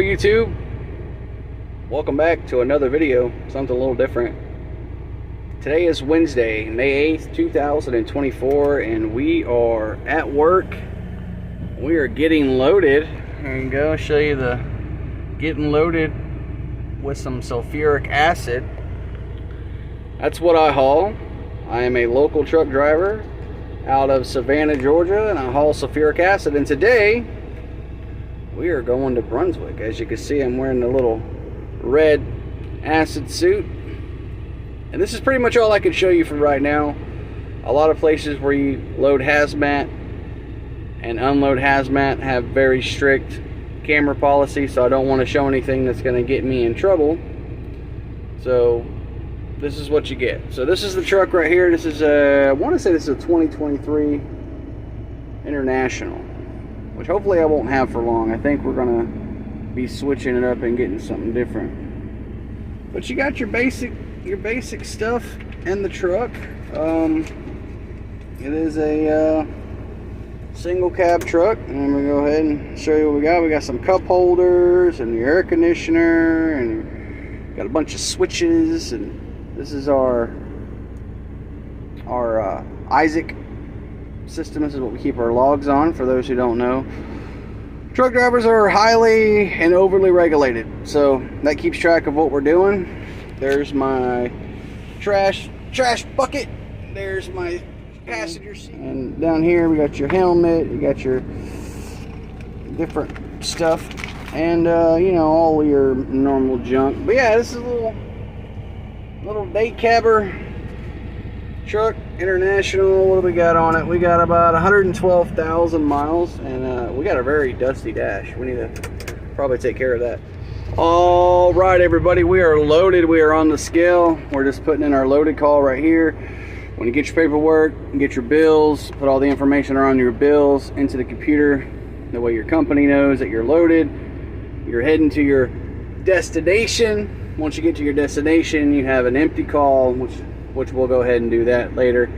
YouTube, welcome back to another video, something a little different. Today is Wednesday, May 8th, 2024, and we are at work. We are getting loaded. There you go, show you the getting loaded with some sulfuric acid. That's what I haul. I am a local truck driver out of Savannah, Georgia, and I haul sulfuric acid. And today we are going to Brunswick. As you can see, I'm wearing the little red acid suit. And this is pretty much all I can show you for right now. A lot of places where you load hazmat and unload hazmat have very strict camera policy, so I don't want to show anything that's going to get me in trouble. So this is what you get. So this is the truck right here. This is I want to say this is a 2023 International, which hopefully I won't have for long. I think we're gonna be switching it up and getting something different. But you got your basic stuff in the truck. It is a single cab truck, and I'm gonna go ahead and show you what we got. We got some cup holders and the air conditioner, and got a bunch of switches. And this is our Isaac system. This is what we keep our logs on, for those who don't know. Truck drivers are highly and overly regulated, so that keeps track of what we're doing. There's my trash bucket. There's my passenger seat. And down here we got your helmet, you got your different stuff, and you know, all your normal junk. But yeah, this is a little day cabber truck, International. What do we got on it? We got about 112,000 miles, and we got a very dusty dash. We need to probably take care of that. All right, everybody, we are loaded. We are on the scale. We're just putting in our loaded call right here. When you get your paperwork, you get your bills, put all the information around your bills into the computer. That way your company knows that you're loaded. You're heading to your destination. Once you get to your destination, you have an empty call, which we'll go ahead and do that later.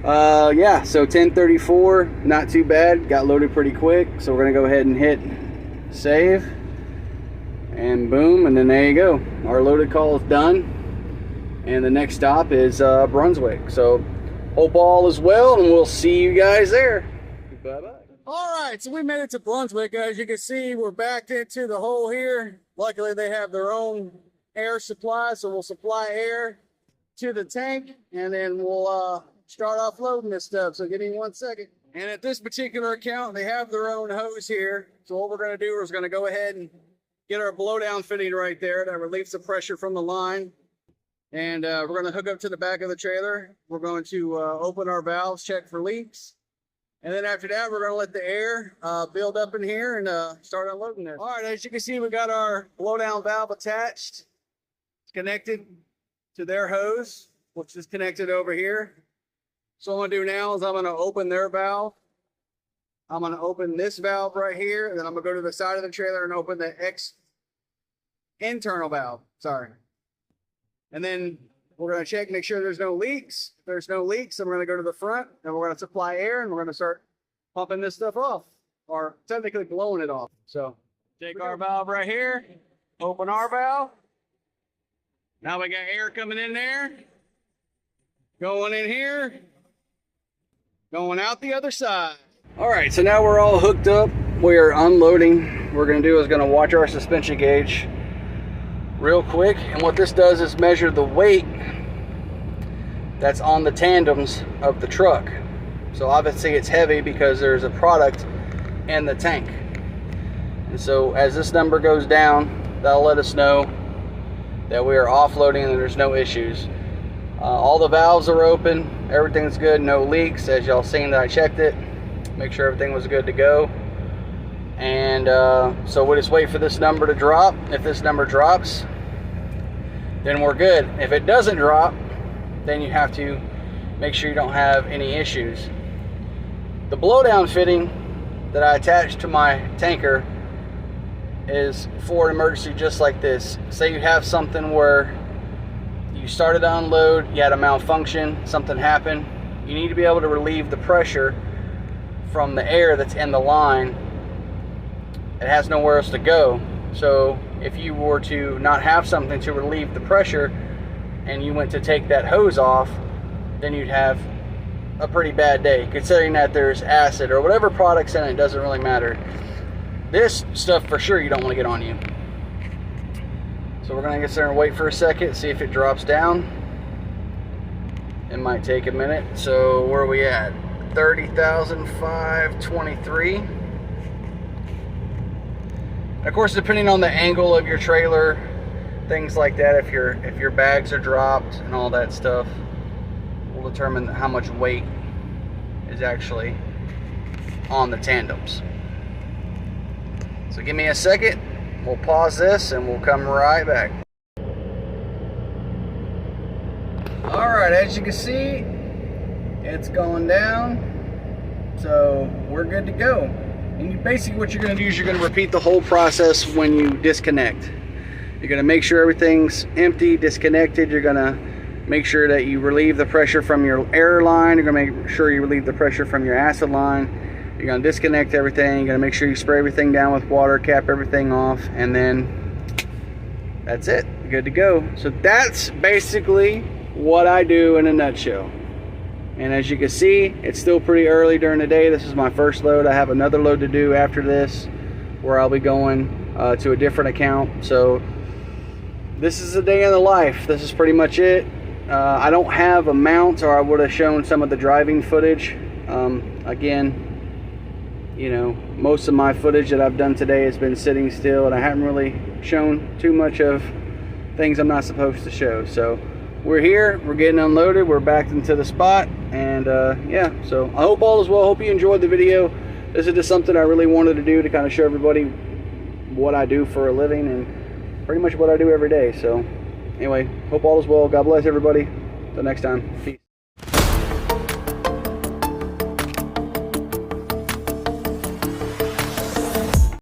Yeah, so 10:34, not too bad. Got loaded pretty quick, so we're gonna go ahead and hit save, and boom, and then there you go. Our loaded call is done, and the next stop is Brunswick. So hope all is well, and we'll see you guys there. Bye-bye. All right, so we made it to Brunswick. As you can see, we're backed into the hole here. Luckily, they have their own air supply, so we'll supply air to the tank, and then we'll start offloading this stuff. So give me 1 second. And at this particular account, they have their own hose here. So what we're going to do is going to go ahead and get our blowdown fitting right there that relieves the pressure from the line. And we're going to hook up to the back of the trailer. We're going to open our valves, check for leaks. And then after that, we're going to let the air build up in here and start unloading this. All right, as you can see, we got our blowdown valve attached. It's connected to their hose, which is connected over here. So what I'm gonna do now is I'm gonna open their valve. I'm gonna open this valve right here, and then I'm gonna go to the side of the trailer and open the internal valve. Sorry. And then we're gonna check, make sure there's no leaks. If there's no leaks, then we're gonna go to the front, and we're gonna supply air, and we're gonna start pumping this stuff off, or technically blowing it off. So take our valve right here, open our valve. Now we got air coming in there, going in here, going out the other side. All right, so now we're all hooked up. We are unloading. What we're gonna do is gonna watch our suspension gauge real quick. And what this does is measure the weight that's on the tandems of the truck. So obviously it's heavy because there's a product in the tank. And so as this number goes down, that'll let us know that we are offloading and there's no issues. All the valves are open, everything's good, no leaks. As y'all seen that I checked it, make sure everything was good to go. And so we'll just wait for this number to drop. If this number drops, then we're good. If it doesn't drop, then you have to make sure you don't have any issues. The blowdown fitting that I attached to my tanker is for an emergency just like this. Say you have something where you started to unload, you had a malfunction, something happened, you need to be able to relieve the pressure from the air that's in the line. It has nowhere else to go. So if you were to not have something to relieve the pressure and you went to take that hose off, then you'd have a pretty bad day, considering that there's acid or whatever products in it. Doesn't really matter. This stuff for sure you don't want to get on you. So we're gonna get there and wait for a second, see if it drops down. It might take a minute. So where are we at? 30,523. Of course, depending on the angle of your trailer, things like that, if your bags are dropped and all that stuff, will determine how much weight is actually on the tandems. So give me a second, we'll pause this and we'll come right back. Alright, as you can see, it's going down, so we're good to go. And basically what you're going to do is you're going to repeat the whole process when you disconnect. You're going to make sure everything's empty, disconnected. You're going to make sure that you relieve the pressure from your air line. You're going to make sure you relieve the pressure from your acid line. You're going to disconnect everything. You're going to make sure you spray everything down with water, cap everything off, and then that's it. You're good to go. So that's basically what I do in a nutshell. And as you can see, it's still pretty early during the day. This is my first load. I have another load to do after this where I'll be going to a different account. So this is a day in the life. This is pretty much it. I don't have a mount, or I would have shown some of the driving footage. Again, you know, most of my footage that I've done today has been sitting still, and I haven't really shown too much of things I'm not supposed to show. So we're here, we're getting unloaded, we're back into the spot, and yeah, so I hope all is well. Hope you enjoyed the video. This is just something I really wanted to do to kind of show everybody what I do for a living and pretty much what I do every day. So anyway, hope all is well. God bless everybody. Till next time, peace.